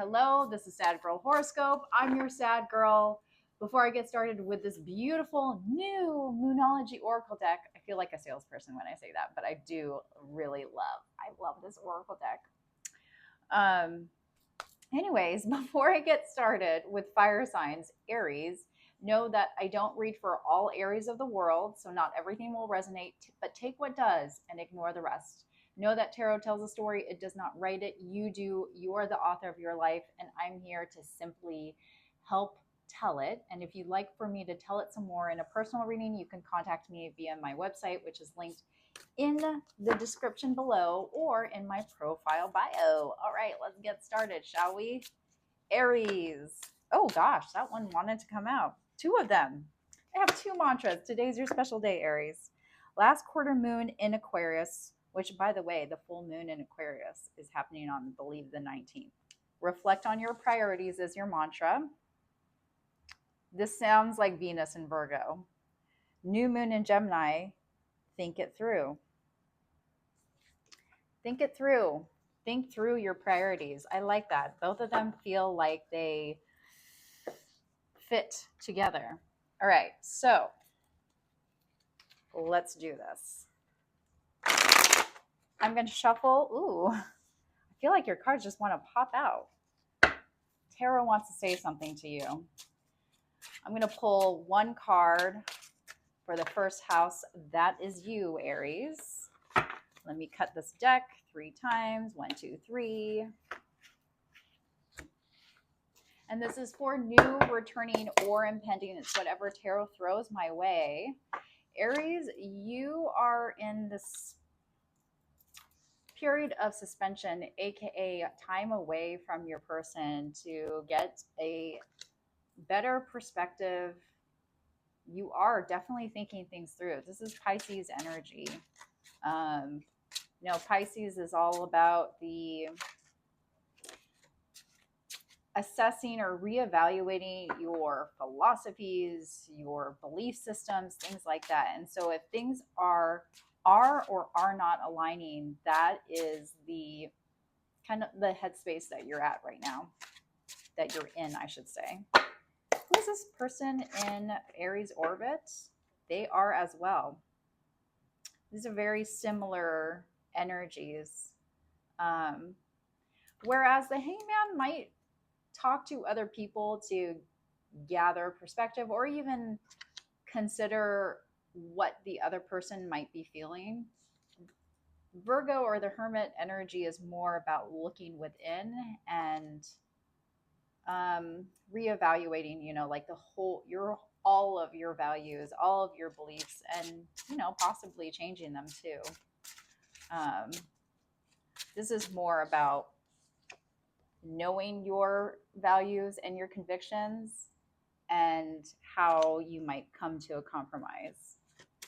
Hello, this is Sad Girl Horoscope. I'm your sad girl. Before I get started with this beautiful new Moonology Oracle deck, I feel like a salesperson when I say that, but I do really love this Oracle deck. Um, Anyways, before I get started with fire signs, Aries, know that I don't read for all areas of the world, so not everything will resonate, but take what does and ignore the rest. Know that tarot tells a story, it does not write it. You do. You are the author of your life, and I'm here to simply help tell it. And if you'd like for me to tell it some more in a personal reading, you can contact me via my website, which is linked in the description below or in my profile bio. All right, let's get started, shall we? Aries. Oh gosh, that one wanted to come out. Two of them. I have two mantras. Today's your special day, Aries. Last quarter moon in Aquarius, which, by the way, the full moon in Aquarius is happening on, I believe, the 19th. Reflect on your priorities as your mantra. This sounds like Venus in Virgo. New moon in Gemini. Think it through. Think it through. Think through your priorities. I like that. Both of them feel like they fit together. All right, so let's do this. I'm going to shuffle. Ooh, I feel like your cards just want to pop out. Tarot wants to say something to you. I'm going to pull one card for the first house. That is you, Aries. Let me cut this deck 3 times. 1, 2, 3. And this is for new, returning, or impending. It's whatever tarot throws my way. Aries, you are in this period of suspension, aka time away from your person to get a better perspective. You are definitely thinking things through. This is Pisces energy. Pisces is all about the assessing or reevaluating your philosophies, your belief systems, things like that. And so if things are or are not aligning, that is the kind of the headspace that you're at right now, that you're in, I should say. Who is this person in Aries orbit? They are as well. These are very similar energies. Whereas the hangman might talk to other people to gather perspective or even consider what the other person might be feeling. Virgo or the hermit energy is more about looking within and reevaluating, like all of your values, all of your beliefs, and possibly changing them too. This is more about knowing your values and your convictions and how you might come to a compromise.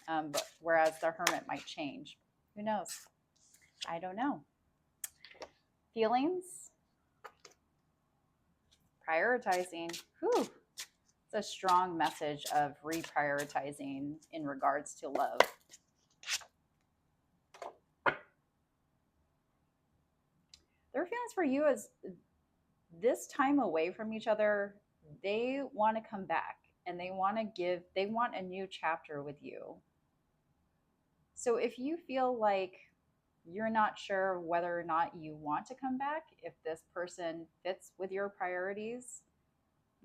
But whereas the hermit might change, who knows? I don't know. Feelings, prioritizing. Whew. It's a strong message of reprioritizing in regards to love. Their feelings for you is this time away from each other. They want to come back and they want a new chapter with you. So if you feel like you're not sure whether or not you want to come back, if this person fits with your priorities,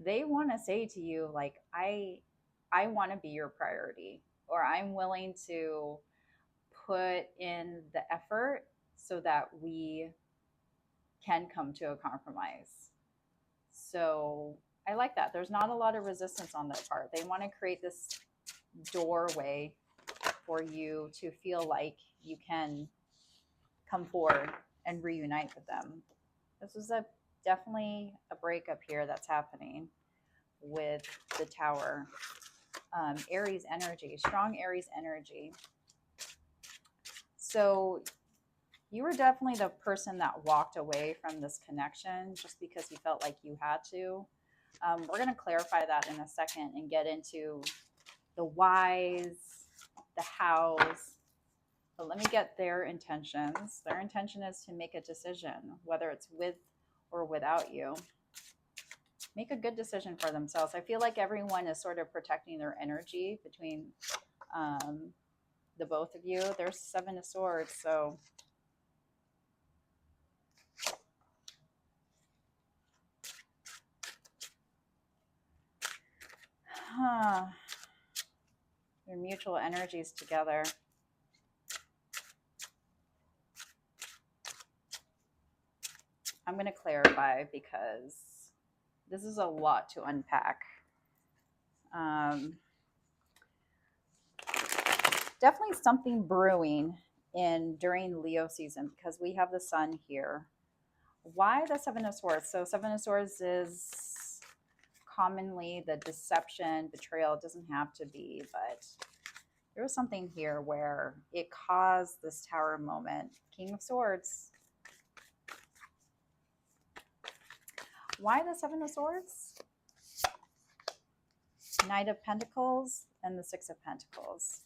they want to say to you, like, I want to be your priority, or I'm willing to put in the effort so that we can come to a compromise. So I like that. There's not a lot of resistance on their part. They want to create this doorway for you to feel like you can come forward and reunite with them. This is definitely a breakup here that's happening with the Tower. Aries energy, strong Aries energy. So you were definitely the person that walked away from this connection just because you felt like you had to. We're going to clarify that in a second and get into the whys, the hows. But let me get their intentions. Their intention is to make a decision, whether it's with or without you. Make a good decision for themselves. I feel like everyone is sort of protecting their energy between um, the both of you. There's Seven of Swords, so their mutual energies together. I'm going to clarify because this is a lot to unpack. Um, Definitely something brewing in during Leo season because we have the sun here. Why the Seven of Swords? So Seven of Swords is commonly the deception, betrayal. It doesn't have to be, but there was something here where it caused this tower moment. King of Swords. Why the Seven of Swords? Knight of Pentacles and the Six of Pentacles.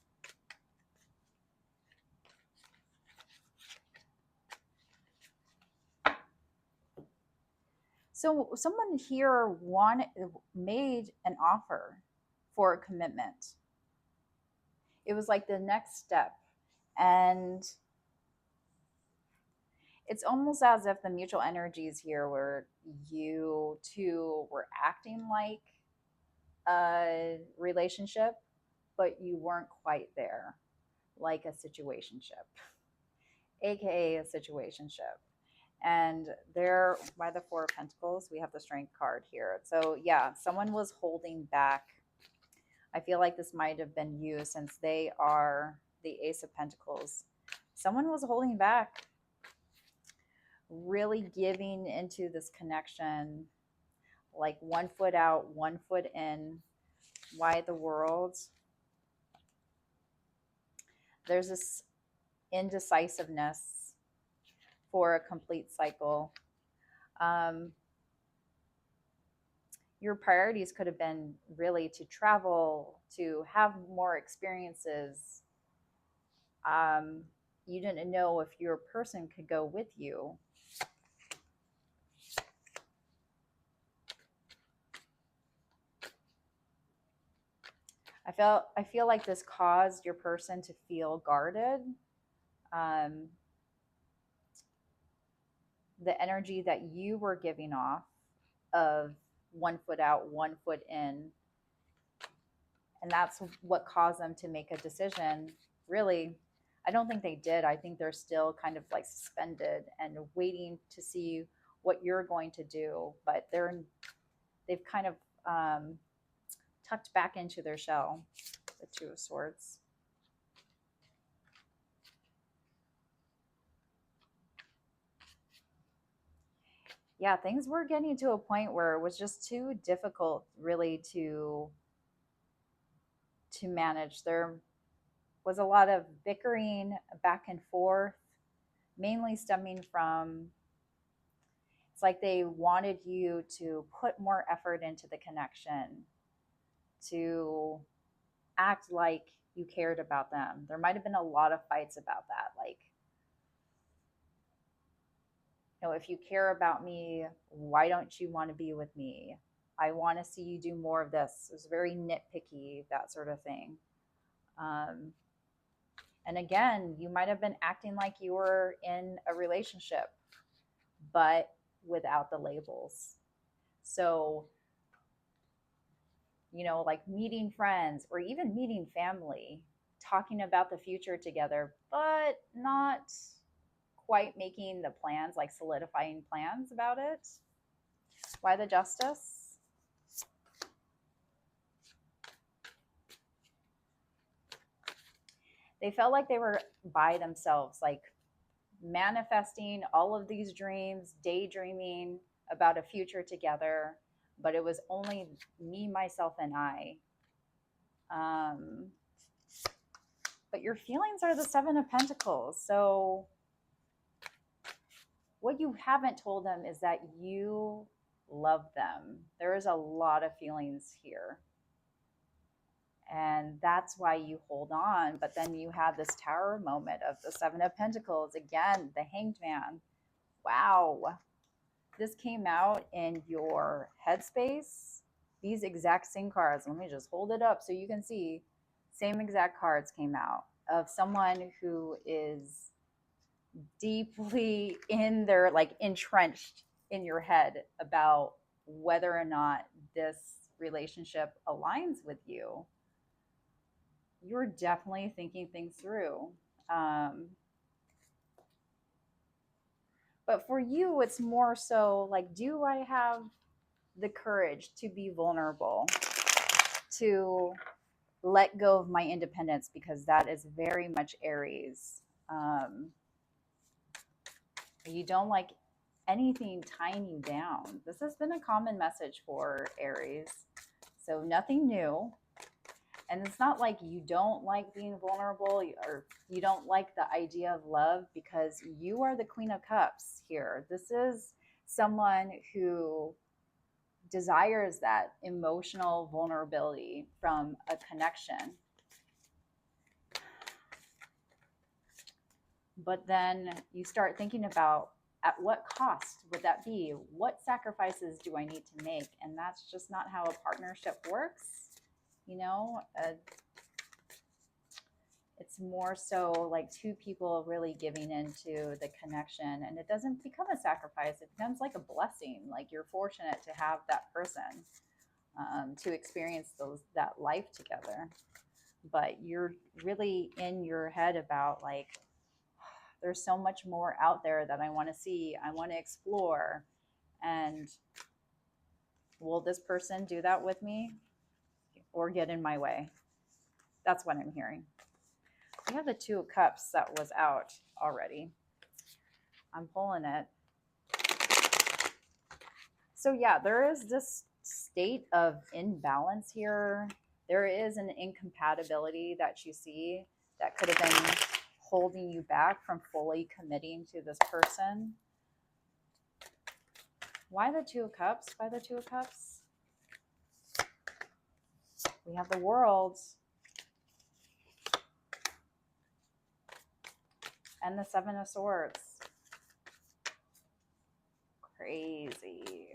So someone here made an offer for a commitment. It was like the next step. And it's almost as if the mutual energies here where you two were acting like a relationship, but you weren't quite there, like a situationship, aka a situationship. And there, by the Four of Pentacles, we have the Strength card here. So yeah, someone was holding back. I feel like this might have been you since they are the Ace of Pentacles. Someone was holding back, really giving into this connection, like 1 foot out, 1 foot in. Why the world? There's this indecisiveness for a complete cycle. Your priorities could have been really to travel, to have more experiences. You didn't know if your person could go with you. I feel like this caused your person to feel guarded. Um, the energy that you were giving off of 1 foot out, 1 foot in, and that's what caused them to make a decision. Really, I don't think they did. I think they're still kind of like suspended and waiting to see what you're going to do, but they've kind of tucked back into their shell. The Two of Swords. Yeah, things were getting to a point where it was just too difficult really to manage. There was a lot of bickering back and forth, mainly stemming from, it's like they wanted you to put more effort into the connection, to act like you cared about them. There might have been a lot of fights about that. Like, if you care about me, why don't you want to be with me? I want to see you do more of this. It was very nitpicky, that sort of thing. Um, and again, you might have been acting like you were in a relationship, but without the labels. So, like meeting friends or even meeting family, talking about the future together, but not quite making the plans, like solidifying plans about it. Why the Justice? They felt like they were by themselves, like manifesting all of these dreams, daydreaming about a future together, but it was only me, myself, and I. Um, but your feelings are the Seven of Pentacles. So what you haven't told them is that you love them. There is a lot of feelings here. And that's why you hold on. But then you have this tower moment of the Seven of Pentacles. Again, the Hanged Man. Wow. this came out in your headspace, these exact same cards, let me just hold it up so you can see, same exact cards came out of someone who is deeply in their, like, entrenched in your head about whether or not this relationship aligns with you. You're definitely thinking things through. Um, but for you, it's more so like, do I have the courage to be vulnerable, to let go of my independence? Because that is very much Aries. You don't like anything tying you down. This has been a common message for Aries. So nothing new. And it's not like you don't like being vulnerable or you don't like the idea of love, because you are the Queen of Cups here. This is someone who desires that emotional vulnerability from a connection. But then you start thinking about, at what cost would that be? What sacrifices do I need to make? And that's just not how a partnership works. You know, it's more so like two people really giving into the connection, and it doesn't become a sacrifice. It becomes like a blessing. Like, you're fortunate to have that person, to experience that life together. But you're really in your head about, like, there's so much more out there that I want to see, I want to explore. And will this person do that with me or get in my way? That's what I'm hearing. We have the Two of Cups that was out already. I'm pulling it. So yeah, there is this state of imbalance here. There is an incompatibility that you see that could have been holding you back from fully committing to this person. Why the Two of Cups? Why the Two of Cups? We have the World and the Seven of Swords. Crazy.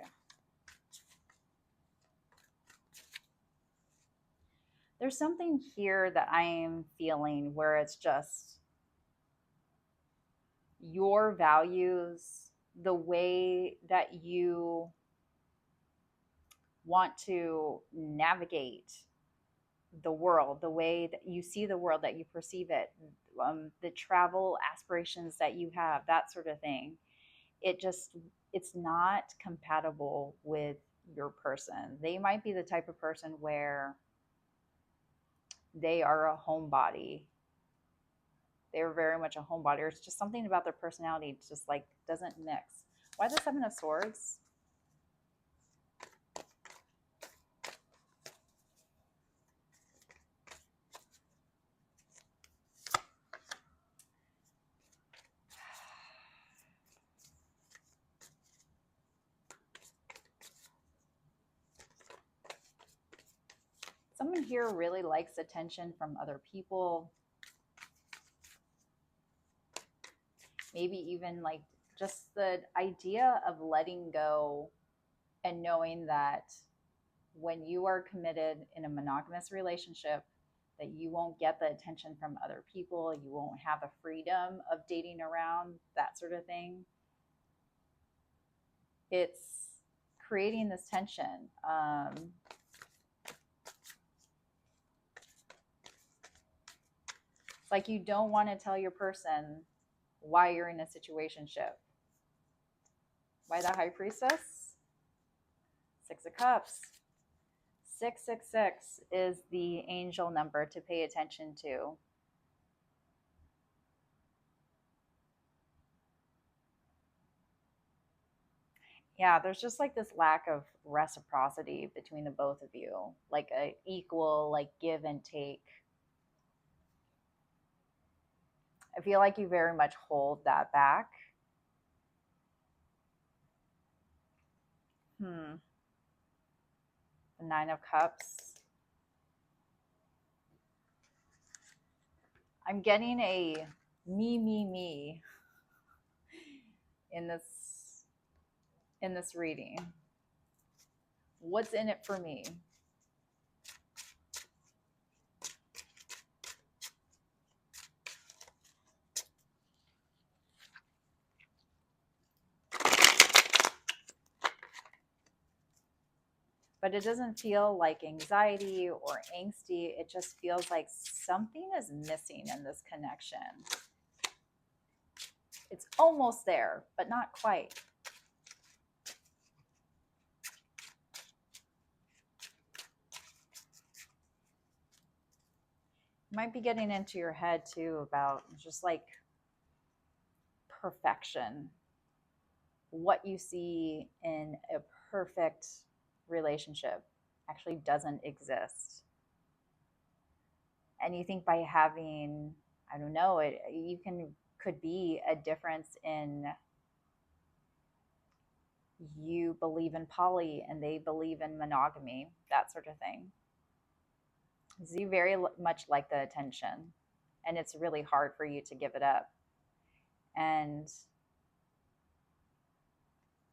There's something here that I am feeling where it's just your values, the way that you want to navigate the world, the way that you see the world, that you perceive it, the travel aspirations that you have, that sort of thing. It's not compatible with your person. They might be the type of person where they are a homebody. They're very much a homebody. Or it's just something about their personality just like doesn't mix. Why the Seven of Swords? Someone here really likes attention from other people. Maybe even like just the idea of letting go and knowing that when you are committed in a monogamous relationship, that you won't get the attention from other people. You won't have the freedom of dating around, that sort of thing. It's creating this tension. It's like you don't want to tell your person why you're in a situationship. Why the High Priestess? Six of Cups. 666 is the angel number to pay attention to. Yeah, there's just like this lack of reciprocity between the both of you, like a equal, like, give and take. I feel like you very much hold that back. The Nine of Cups. I'm getting a me in this in this reading? What's in it for me? But it doesn't feel like anxiety or angsty. It just feels like something is missing in this connection. It's almost there, but not quite. You might be getting into your head too about just like perfection. What you see in a perfect relationship actually doesn't exist. And you think by having, I don't know, it you can could be a difference in you believe in poly and they believe in monogamy, that sort of thing. So you very much like the attention, and it's really hard for you to give it up. And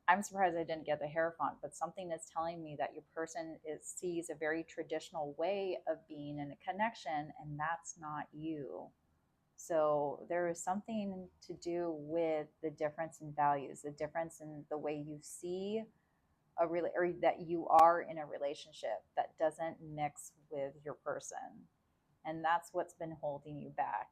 I'm surprised I didn't get the Hierophant, but something is telling me that your person sees a very traditional way of being in a connection, and that's not you. So there is something to do with the difference in values, the difference in the way you see or that you are in a relationship that doesn't mix with your person. And that's what's been holding you back.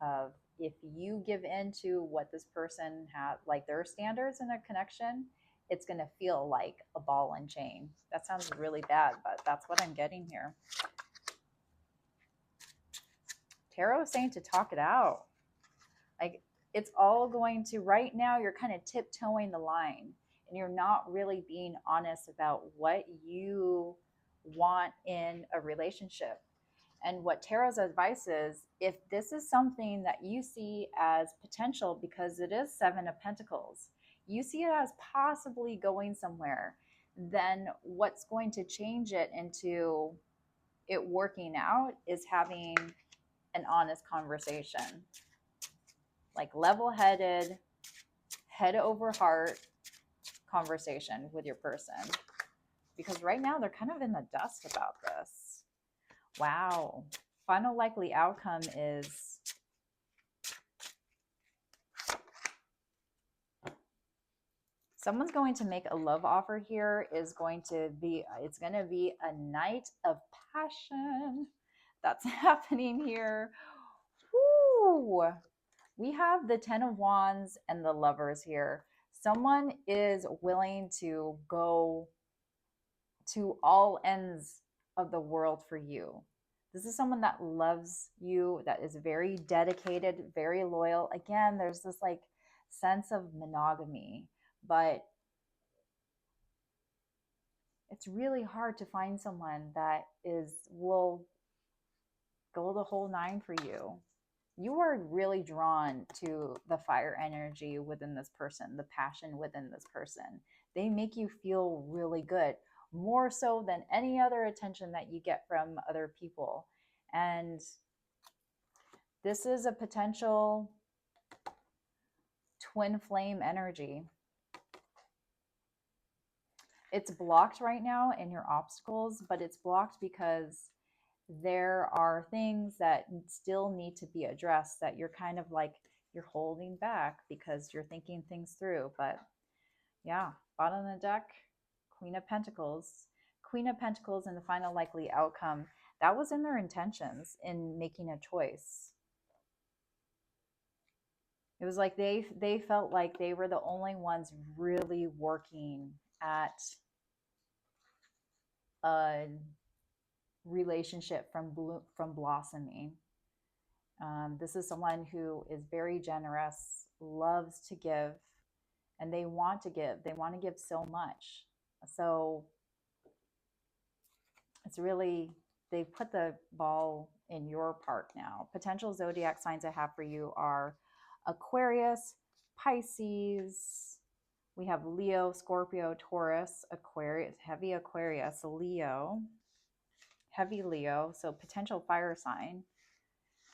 Of if you give in to what this person has, like their standards in a connection, it's going to feel like a ball and chain. That sounds really bad, but that's what I'm getting here. Tarot is saying to talk it out. Like it's all going to, right now, you're kind of tiptoeing the line and you're not really being honest about what you want in a relationship. And what Tarot's advice is, if this is something that you see as potential, because it is Seven of Pentacles, you see it as possibly going somewhere, then what's going to change it into it working out is having an honest conversation. Like level-headed, head over heart conversation with your person. Because right now they're kind of in the dust about this. Wow. Final likely outcome is someone's going to make a love offer here. It's going to be a night of passion that's happening here. Woo! We have the Ten of Wands and the Lovers here. Someone is willing to go to all ends of the world for you. This is someone that loves you, that is very dedicated, very loyal. Again, there's this like sense of monogamy, but it's really hard to find someone that will go the whole nine for you. You are really drawn to the fire energy within this person, the passion within this person. They make you feel really good, more so than any other attention that you get from other people. And this is a potential twin flame energy. It's blocked right now in your obstacles, but it's blocked because there are things that still need to be addressed that you're kind of like you're holding back because you're thinking things through. But yeah, bottom of the deck, Queen of Pentacles. Queen of Pentacles in the final likely outcome. That was in their intentions in making a choice. It was like they felt like they were the only ones really working at a relationship from blossoming. This is someone who is very generous, loves to give, and they want to give. They want to give so much. So it's really, they put the ball in your park now. Potential zodiac signs I have for you are Aquarius, Pisces. We have Leo, Scorpio, Taurus, Aquarius, heavy Aquarius, Leo, heavy Leo, so potential fire sign,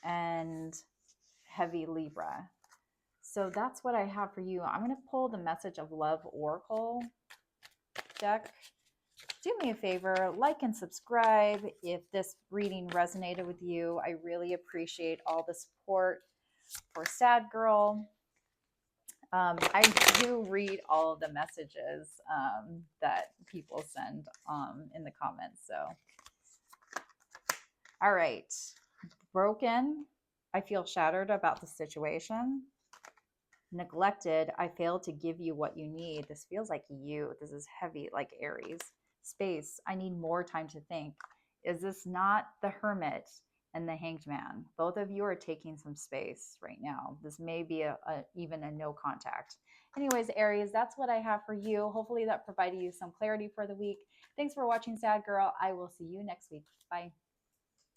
and heavy Libra. So that's what I have for you. I'm going to pull the Message of Love Oracle deck. Do me a favor, like and subscribe if this reading resonated with you. I really appreciate all the support for Sad Girl. I do read all of the messages that people send in the comments. So, all right. Broken. I feel shattered about the situation. Neglected. I failed to give you what you need. This feels like you. This is heavy, like Aries. Space. I need more time to think. Is this not the Hermit and the Hanged Man? Both of you are taking some space right now. This may be even a no contact. Anyways, Aries, that's what I have for you. Hopefully that provided you some clarity for the week. Thanks for watching, Sad Girl. I will see you next week. Bye.